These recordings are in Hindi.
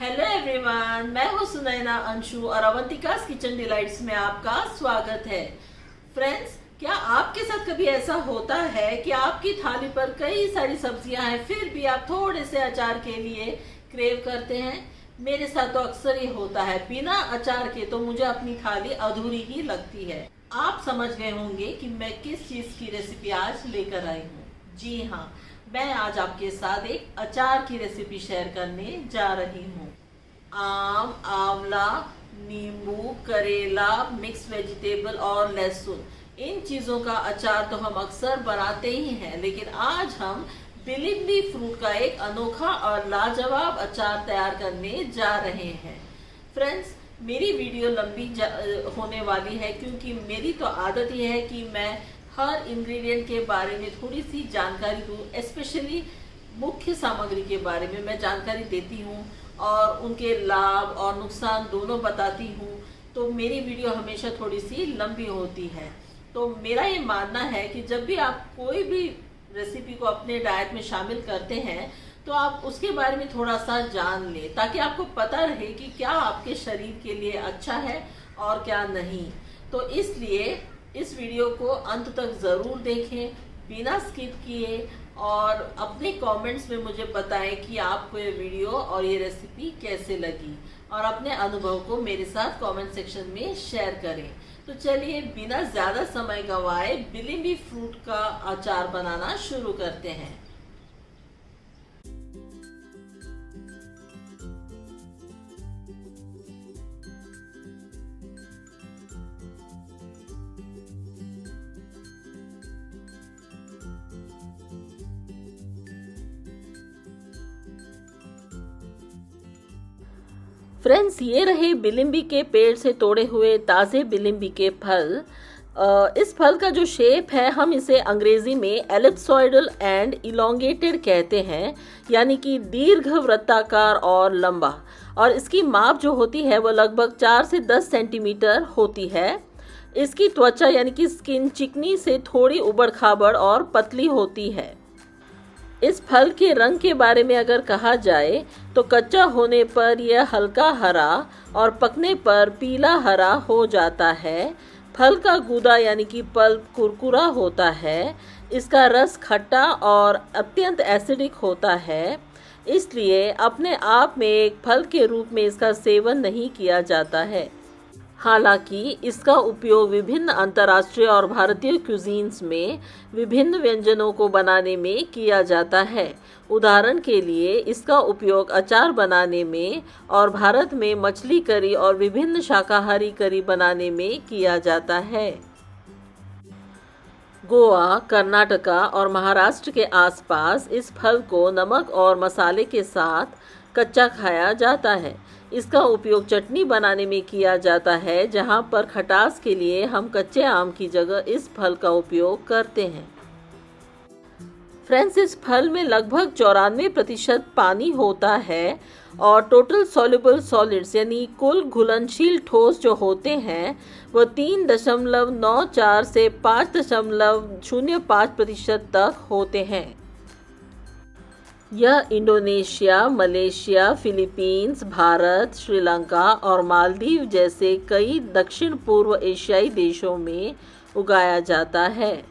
हेलो एवरीवन, मैं हूँ सुनैना अंशु और अवंतिकास किचन डिलाइट्स में आपका स्वागत है। फ्रेंड्स, क्या आपके साथ कभी ऐसा होता है कि आपकी थाली पर कई सारी सब्जियां हैं फिर भी आप थोड़े से अचार के लिए क्रेव करते हैं? मेरे साथ तो अक्सर ये होता है। बिना अचार के तो मुझे अपनी थाली अधूरी ही लगती है। आप समझ गए होंगे कि मैं किस चीज की रेसिपी आज लेकर आई हूँ। जी हाँ, मैं आज आपके साथ एक अचार की रेसिपी शेयर करने जा रही हूँ। आम, आंवला, नींबू, करेला, मिक्स वेजिटेबल और लहसुन, इन चीज़ों का अचार तो हम अक्सर बनाते ही हैं, लेकिन आज हम बिलिम्बी फ्रूट का एक अनोखा और लाजवाब अचार तैयार करने जा रहे हैं। फ्रेंड्स, मेरी वीडियो लंबी होने वाली है क्योंकि मेरी तो आदत ही है कि मैं हर इंग्रेडिएंट के बारे में थोड़ी सी जानकारी दूँ, स्पेशली मुख्य सामग्री के बारे में मैं जानकारी देती हूँ और उनके लाभ और नुकसान दोनों बताती हूँ। तो मेरी वीडियो हमेशा थोड़ी सी लंबी होती है। तो मेरा ये मानना है कि जब भी आप कोई भी रेसिपी को अपने डाइट में शामिल करते हैं तो आप उसके बारे में थोड़ा सा जान लें, ताकि आपको पता रहे कि क्या आपके शरीर के लिए अच्छा है और क्या नहीं। तो इसलिए इस वीडियो को अंत तक ज़रूर देखें, बिना स्किप किए, और अपने कमेंट्स में मुझे बताएं कि आपको ये वीडियो और ये रेसिपी कैसे लगी, और अपने अनुभव को मेरे साथ कमेंट सेक्शन में शेयर करें। तो चलिए बिना ज़्यादा समय गंवाए बिलिम्बी फ्रूट का अचार बनाना शुरू करते हैं। फ्रेंड्स, ये रहे बिलिम्बी के पेड़ से तोड़े हुए ताज़े बिलिम्बी के फल। इस फल का जो शेप है, हम इसे अंग्रेजी में एलिप्सॉइडल एंड इलोंगेटेड कहते हैं, यानी कि दीर्घ वृत्ताकार और लंबा। और इसकी माप जो होती है वो लगभग 4 से 10 सेंटीमीटर होती है। इसकी त्वचा यानी कि स्किन चिकनी से थोड़ी उबड़ खाबड़ और पतली होती है। इस फल के रंग के बारे में अगर कहा जाए तो कच्चा होने पर यह हल्का हरा और पकने पर पीला हरा हो जाता है। फल का गूदा यानी कि पल्प कुरकुरा होता है। इसका रस खट्टा और अत्यंत एसिडिक होता है, इसलिए अपने आप में एक फल के रूप में इसका सेवन नहीं किया जाता है। हालांकि इसका उपयोग विभिन्न अंतर्राष्ट्रीय और भारतीय क्यूजीन्स में विभिन्न व्यंजनों को बनाने में किया जाता है। उदाहरण के लिए इसका उपयोग अचार बनाने में और भारत में मछली करी और विभिन्न शाकाहारी करी बनाने में किया जाता है। गोवा, कर्नाटका और महाराष्ट्र के आसपास इस फल को नमक और मसाले के साथ कच्चा खाया जाता है। इसका उपयोग चटनी बनाने में किया जाता है, जहां पर खटास के लिए हम कच्चे आम की जगह इस फल का उपयोग करते हैं। फ्रेंड्स, इस फल में लगभग 94% पानी होता है और टोटल सॉल्युबल सॉलिड्स यानी कुल घुलनशील ठोस जो होते हैं वह 3.94 से 5.05% तक होते हैं। यह Indonesia, Malaysia, Philippines, Bharat, Sri Lanka और मालदीव जैसे कई दक्षिण पूर्व एशियाई देशों में उगाया जाता है।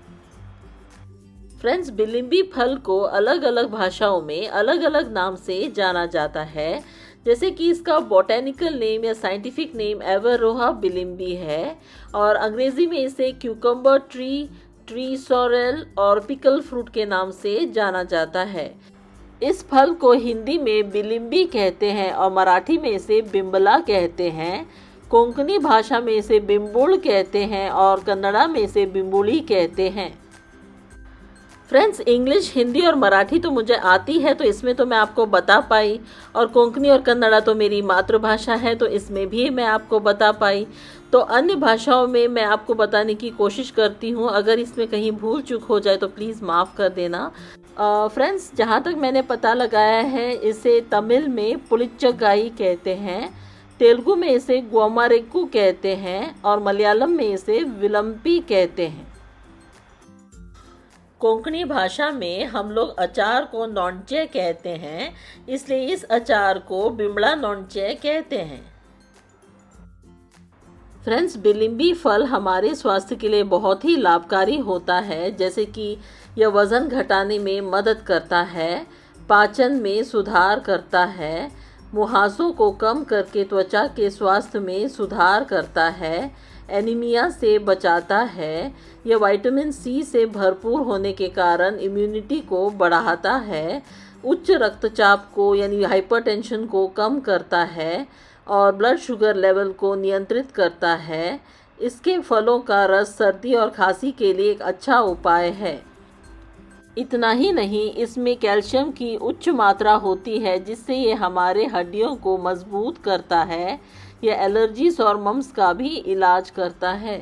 फ्रेंड्स, बिलिम्बी फल को अलग अलग भाषाओं में अलग अलग नाम से जाना जाता है, जैसे कि इसका बॉटेनिकल नेम या साइंटिफिक नेम एवरोहा बिलिम्बी है, और अंग्रेजी में इसे क्यूकम्बर ट्री, ट्री सॉरेल और पिकल फ्रूट के नाम से जाना जाता है। इस फल को हिंदी में बिलिम्बी कहते हैं और मराठी में इसे बिम्बला कहते हैं। कोंकणी भाषा में इसे बिम्बुल कहते हैं और कन्नड़ा में इसे बिम्बुली कहते हैं। फ्रेंड्स, इंग्लिश, हिंदी और मराठी तो मुझे आती है, तो इसमें तो मैं आपको बता पाई, और कोंकणी और कन्नड़ा तो मेरी मातृभाषा है, तो इसमें भी मैं आपको बता पाई। तो अन्य भाषाओं में मैं आपको बताने की कोशिश करती हूँ। अगर इसमें कहीं भूल चूक हो जाए तो प्लीज़ माफ़ कर देना। फ्रेंड्स, जहाँ तक मैंने पता लगाया है, इसे तमिल में पुलिच्चगाई कहते हैं, तेलुगु में इसे ग्वामारेक्कू कहते हैं और मलयालम में इसे विलम्पी कहते हैं। कोंकणी भाषा में हम लोग अचार को नौंचे कहते हैं, इसलिए इस अचार को बिमला नौंचे कहते हैं। फ्रेंड्स, बिलिम्बी फल हमारे स्वास्थ्य के लिए बहुत ही लाभकारी होता है, जैसे कि यह वज़न घटाने में मदद करता है, पाचन में सुधार करता है, मुहासों को कम करके त्वचा के स्वास्थ्य में सुधार करता है, एनीमिया से बचाता है, यह विटामिन सी से भरपूर होने के कारण इम्यूनिटी को बढ़ाता है, उच्च रक्तचाप को यानी हाइपरटेंशन को कम करता है और ब्लड शुगर लेवल को नियंत्रित करता है। इसके फलों का रस सर्दी और खांसी के लिए एक अच्छा उपाय है। इतना ही नहीं, इसमें कैल्शियम की उच्च मात्रा होती है, जिससे ये हमारे हड्डियों को मजबूत करता है। यह एलर्जीज और मम्स का भी इलाज करता है।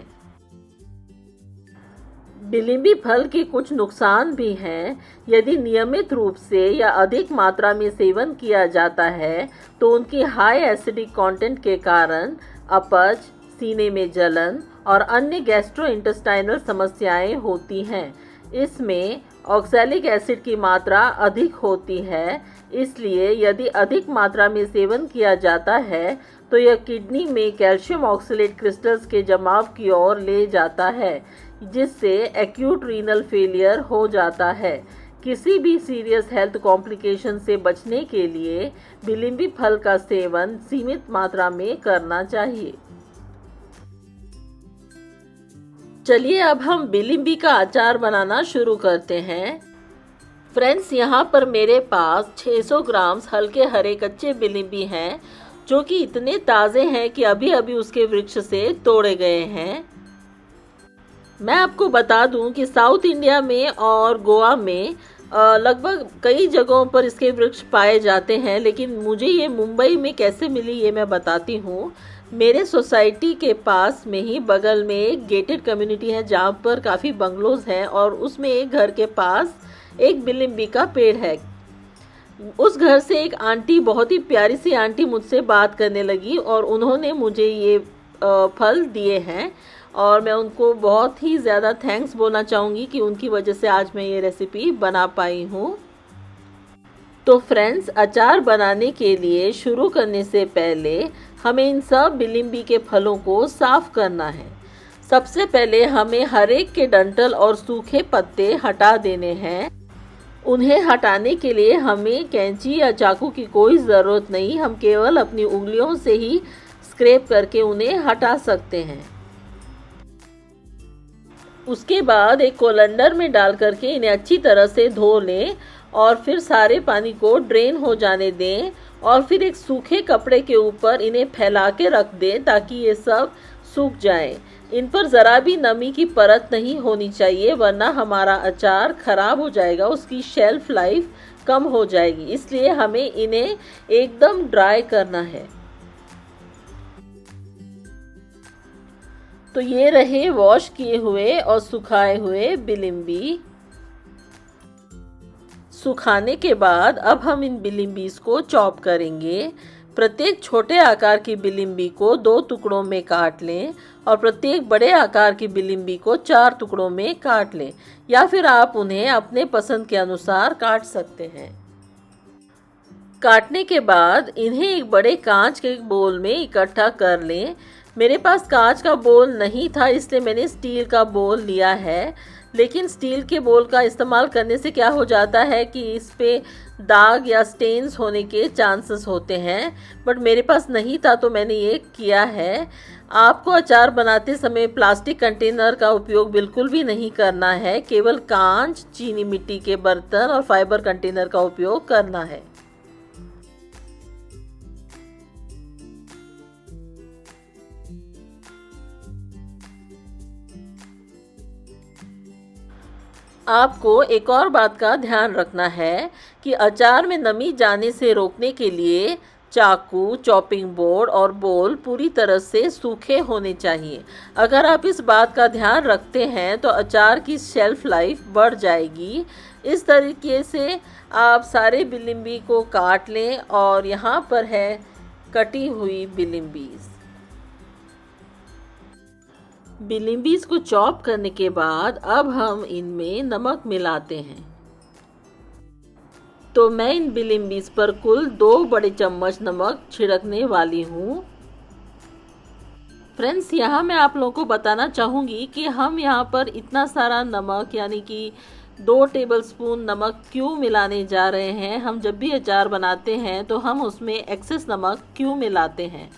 बिलिम्बी फल के कुछ नुकसान भी हैं। यदि नियमित रूप से या अधिक मात्रा में सेवन किया जाता है तो उनकी हाई एसिडिक कंटेंट के कारण अपच, सीने में जलन और अन्य गैस्ट्रोइंटेस्टाइनल समस्याएं होती हैं। इसमें ऑक्सैलिक एसिड की मात्रा अधिक होती है, इसलिए यदि अधिक मात्रा में सेवन किया जाता है तो यह किडनी में कैल्शियम ऑक्सलेट क्रिस्टल्स के जमाव की ओर ले जाता है, जिससे एक्यूट रीनल फेलियर हो जाता है। किसी भी सीरियस हेल्थ कॉम्प्लिकेशन से बचने के लिए बिलिम्बी फल का सेवन सीमित मात्रा में करना चाहिए। चलिए अब हम बिलिम्बी का अचार बनाना शुरू करते हैं। फ्रेंड्स, यहाँ पर मेरे पास 600 ग्राम हल्के हरे कच्चे बिलिम्बी हैं, जो कि इतने ताज़े हैं कि अभी अभी उसके वृक्ष से तोड़े गए हैं। मैं आपको बता दूं कि साउथ इंडिया में और गोवा में लगभग कई जगहों पर इसके वृक्ष पाए जाते हैं, लेकिन मुझे ये मुंबई में कैसे मिली ये मैं बताती हूँ। मेरे सोसाइटी के पास में ही बगल में एक गेटेड कम्युनिटी है, जहाँ पर काफ़ी बंगलोज हैं और उसमें एक घर के पास एक बिलिम्बी का पेड़ है। उस घर से एक आंटी, बहुत ही प्यारी सी आंटी, मुझसे बात करने लगी और उन्होंने मुझे ये फल दिए हैं और मैं उनको बहुत ही ज़्यादा थैंक्स बोलना चाहूँगी कि उनकी वजह से आज मैं ये रेसिपी बना पाई हूँ। तो फ्रेंड्स, अचार बनाने के लिए शुरू करने से पहले हमें इन सब बिलिम्बी के फलों को साफ़ करना है। सबसे पहले हमें हर एक के डंठल और सूखे पत्ते हटा देने हैं। उन्हें हटाने के लिए हमें कैंची या चाकू की कोई ज़रूरत नहीं, हम केवल अपनी उंगलियों से ही स्क्रैप करके उन्हें हटा सकते हैं। उसके बाद एक कोलंडर में डाल करके इन्हें अच्छी तरह से धो लें और फिर सारे पानी को ड्रेन हो जाने दें और फिर एक सूखे कपड़े के ऊपर इन्हें फैला के रख दें ताकि ये सब सूख जाएं। इन पर ज़रा भी नमी की परत नहीं होनी चाहिए, वरना हमारा अचार ख़राब हो जाएगा, उसकी शेल्फ लाइफ कम हो जाएगी। इसलिए हमें इन्हें एकदम ड्राई करना है। तो ये रहे वॉश किए हुए और सुखाए हुए बिलिम्बी। सुखाने के बाद अब हम इन बिलिम्बीज को चॉप करेंगे। प्रत्येक छोटे आकार की बिलिम्बी को 2 टुकड़ों में काट लें और प्रत्येक बड़े आकार की बिलिम्बी को 4 टुकड़ों में काट लें, या फिर आप उन्हें अपने पसंद के अनुसार काट सकते हैं। काटने के बाद इन्हें एक बड़े कांच के बोल में इकट्ठा कर लें। मेरे पास कांच का बोल नहीं था, इसलिए मैंने स्टील का बोल लिया है। लेकिन स्टील के बोल का इस्तेमाल करने से क्या हो जाता है कि इस पे दाग या स्टेन्स होने के चांसेस होते हैं, बट मेरे पास नहीं था तो मैंने ये किया है। आपको अचार बनाते समय प्लास्टिक कंटेनर का उपयोग बिल्कुल भी नहीं करना है, केवल कांच, चीनी मिट्टी के बर्तन और फाइबर कंटेनर का उपयोग करना है। आपको एक और बात का ध्यान रखना है कि अचार में नमी जाने से रोकने के लिए चाकू, चॉपिंग बोर्ड और बोल पूरी तरह से सूखे होने चाहिए। अगर आप इस बात का ध्यान रखते हैं तो अचार की शेल्फ लाइफ बढ़ जाएगी। इस तरीके से आप सारे बिलिम्बी को काट लें और यहाँ पर है कटी हुई बिलिम्बीज। बिलिम्बीज को चॉप करने के बाद अब हम इनमें नमक मिलाते हैं। तो मैं इन बिलिम्बीज पर कुल 2 बड़े चम्मच नमक छिड़कने वाली हूँ। फ्रेंड्स, यहाँ मैं आप लोगों को बताना चाहूँगी कि हम यहाँ पर इतना सारा नमक यानी कि 2 टेबलस्पून नमक क्यों मिलाने जा रहे हैं। हम जब भी अचार बनाते हैं तो हम उसमें एक्सेस नमक क्यों मिलाते हैं।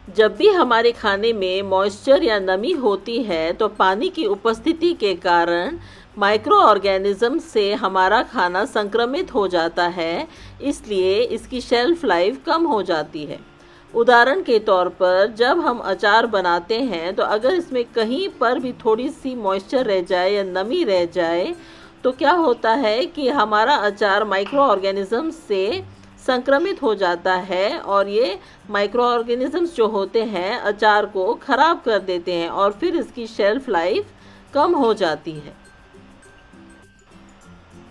जब भी हमारे खाने में मॉइस्चर या नमी होती है तो पानी की उपस्थिति के कारण माइक्रो ऑर्गेनिज्म से हमारा खाना संक्रमित हो जाता है, इसलिए इसकी शेल्फ लाइफ कम हो जाती है। उदाहरण के तौर पर जब हम अचार बनाते हैं तो अगर इसमें कहीं पर भी थोड़ी सी मॉइस्चर रह जाए या नमी रह जाए तो क्या होता है कि हमारा अचार माइक्रो ऑर्गेनिज्म से संक्रमित हो जाता है और ये माइक्रो ऑर्गेनिजम्स जो होते हैं अचार को ख़राब कर देते हैं और फिर इसकी शेल्फ लाइफ कम हो जाती है।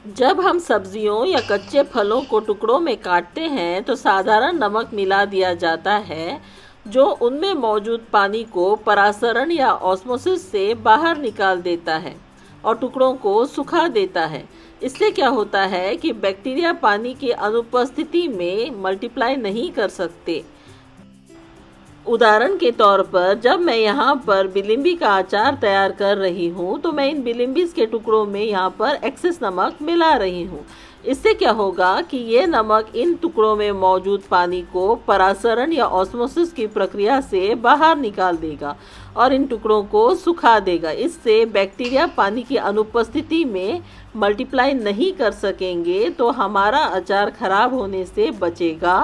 जब हम सब्जियों या कच्चे फलों को टुकड़ों में काटते हैं तो साधारण नमक मिला दिया जाता है जो उनमें मौजूद पानी को परासरण या ऑस्मोसिस से बाहर निकाल देता है और टुकड़ों को सुखा देता है। इससे क्या होता है कि बैक्टीरिया पानी की अनुपस्थिति में मल्टीप्लाई नहीं कर सकते। उदाहरण के तौर पर जब मैं यहाँ पर बिलिम्बी का अचार तैयार कर रही हूँ तो मैं इन बिलिम्बीज के टुकड़ों में यहाँ पर एक्सेस नमक मिला रही हूँ। इससे क्या होगा कि ये नमक इन टुकड़ों में मौजूद पानी को परासरण या ऑस्मोसिस की प्रक्रिया से बाहर निकाल देगा और इन टुकड़ों को सुखा देगा। इससे बैक्टीरिया पानी की अनुपस्थिति में मल्टीप्लाई नहीं कर सकेंगे तो हमारा अचार खराब होने से बचेगा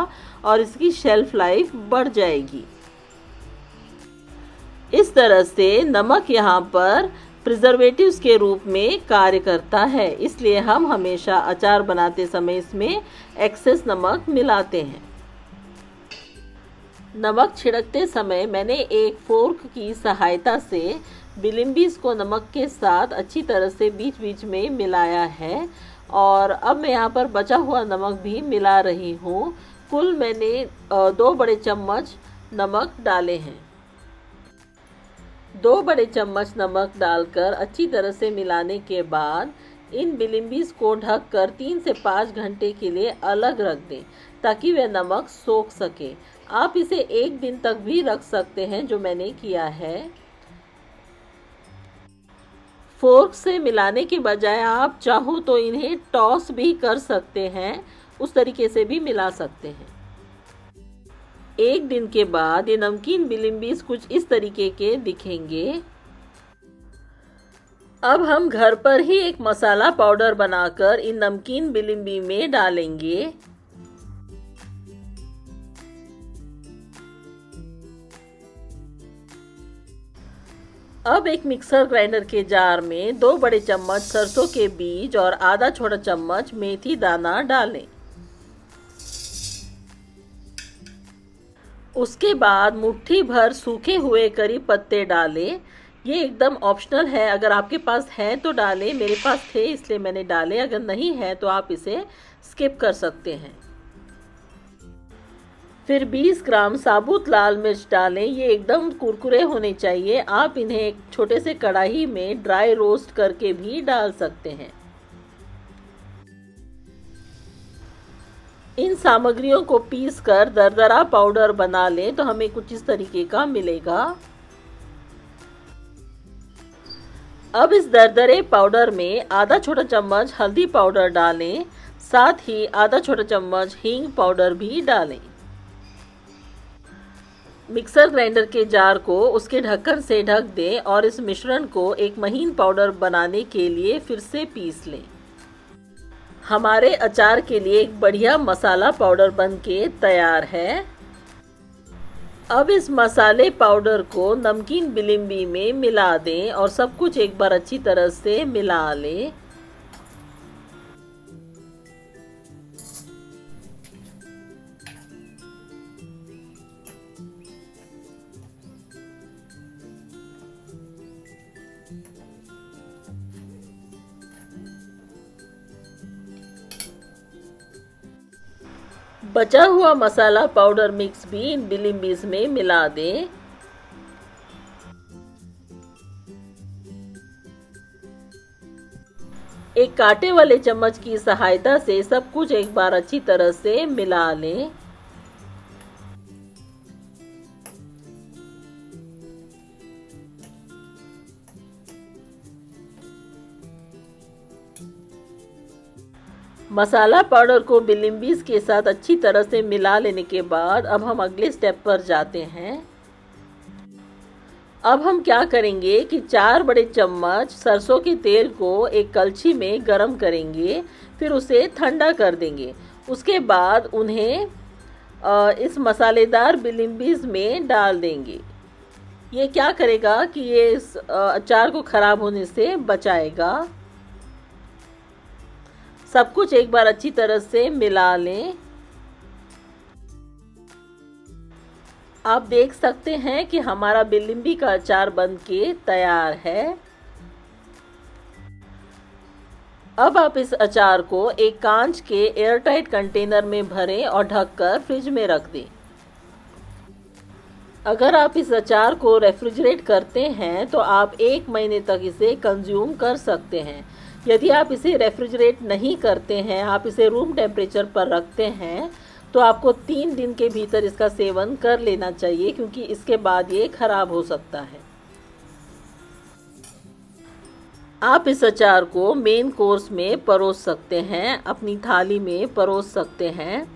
और इसकी शेल्फ लाइफ बढ़ जाएगी। इस तरह से नमक यहाँ पर प्रिजर्वेटिव्स के रूप में कार्य करता है, इसलिए हम हमेशा अचार बनाते समय इसमें एक्सेस नमक मिलाते हैं। नमक छिड़कते समय मैंने एक फोर्क की सहायता से बिलिम्बीज को नमक के साथ अच्छी तरह से बीच बीच में मिलाया है और अब मैं यहाँ पर बचा हुआ नमक भी मिला रही हूँ। कुल मैंने 2 बड़े चम्मच नमक डाले हैं। 2 बड़े चम्मच नमक डालकर अच्छी तरह से मिलाने के बाद इन बिलिम्बीज को ढककर 3 से 5 घंटे के लिए अलग रख दें ताकि वह नमक सोख सके। आप इसे 1 दिन तक भी रख सकते हैं, जो मैंने किया है। फोर्क से मिलाने के बजाय आप चाहो तो इन्हें टॉस भी कर सकते हैं, उस तरीके से भी मिला सकते हैं। 1 दिन के बाद ये नमकीन बिलिम्बीज कुछ इस तरीके के दिखेंगे। अब हम घर पर ही एक मसाला पाउडर बनाकर इन नमकीन बिलिम्बी में डालेंगे। अब एक मिक्सर ग्राइंडर के जार में 2 बड़े चम्मच सरसों के बीज और आधा छोटा चम्मच मेथी दाना डालें। उसके बाद मुट्ठी भर सूखे हुए करी पत्ते डालें। ये एकदम ऑप्शनल है, अगर आपके पास है तो डालें, मेरे पास थे इसलिए मैंने डाले। अगर नहीं है तो आप इसे स्किप कर सकते हैं। फिर 20 ग्राम साबुत लाल मिर्च डालें। ये एकदम कुरकुरे होने चाहिए। आप इन्हें एक छोटे से कढ़ाई में ड्राई रोस्ट करके भी डाल सकते हैं। इन सामग्रियों को पीसकर दरदरा पाउडर बना लें तो हमें कुछ इस तरीके का मिलेगा। अब इस दरदरे पाउडर में आधा छोटा चम्मच हल्दी पाउडर डालें, साथ ही आधा छोटा चम्मच हींग पाउडर भी डालें। मिक्सर ग्राइंडर के जार को उसके ढक्कन से ढक दें और इस मिश्रण को एक महीन पाउडर बनाने के लिए फिर से पीस लें। हमारे अचार के लिए एक बढ़िया मसाला पाउडर बनके तैयार है। अब इस मसाले पाउडर को नमकीन बिलिम्बी में मिला दें और सब कुछ एक बार अच्छी तरह से मिला लें। बचा हुआ मसाला पाउडर मिक्स भी इन बिलिम्बीज में मिला दें। एक कांटे वाले चम्मच की सहायता से सब कुछ एक बार अच्छी तरह से मिला लें। मसाला पाउडर को बिलिम्बीज के साथ अच्छी तरह से मिला लेने के बाद अब हम अगले स्टेप पर जाते हैं। अब हम क्या करेंगे कि 4 बड़े चम्मच सरसों के तेल को एक कलछी में गरम करेंगे, फिर उसे ठंडा कर देंगे। उसके बाद उन्हें इस मसालेदार बिलिम्बीज में डाल देंगे। ये क्या करेगा कि ये इस अचार को खराब होने से बचाएगा। सब कुछ एक बार अच्छी तरह से मिला लें। आप देख सकते हैं कि हमारा बिलिम्बी का अचार बनके तैयार है। अब आप इस अचार को एक कांच के एयरटाइट कंटेनर में भरें और ढककर फ्रिज में रख दें। अगर आप इस अचार को रेफ्रिजरेट करते हैं तो आप 1 महीने तक इसे कंज्यूम कर सकते हैं। यदि आप इसे रेफ्रिजरेट नहीं करते हैं, आप इसे रूम टेम्परेचर पर रखते हैं, तो आपको 3 दिन के भीतर इसका सेवन कर लेना चाहिए, क्योंकि इसके बाद ये खराब हो सकता है। आप इस अचार को मेन कोर्स में परोस सकते हैं, अपनी थाली में परोस सकते हैं।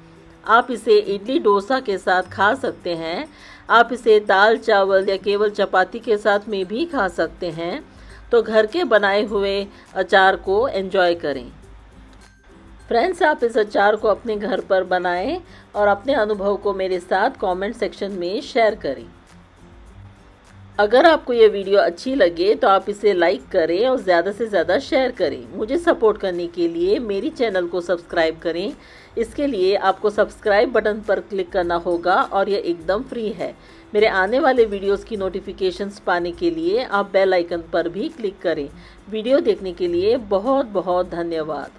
आप इसे इडली डोसा के साथ खा सकते हैं। आप इसे दाल चावल या केवल चपाती के साथ में भी खा सकते हैं। तो घर के बनाए हुए अचार को एंजॉय करें। फ्रेंड्स, आप इस अचार को अपने घर पर बनाएं और अपने अनुभव को मेरे साथ कमेंट सेक्शन में शेयर करें। अगर आपको ये वीडियो अच्छी लगे तो आप इसे लाइक करें और ज़्यादा से ज़्यादा शेयर करें। मुझे सपोर्ट करने के लिए मेरी चैनल को सब्सक्राइब करें। इसके लिए आपको सब्सक्राइब बटन पर क्लिक करना होगा और यह एकदम फ्री है। मेरे आने वाले वीडियोस की नोटिफिकेशंस पाने के लिए आप बेल आइकन पर भी क्लिक करें। वीडियो देखने के लिए बहुत बहुत धन्यवाद।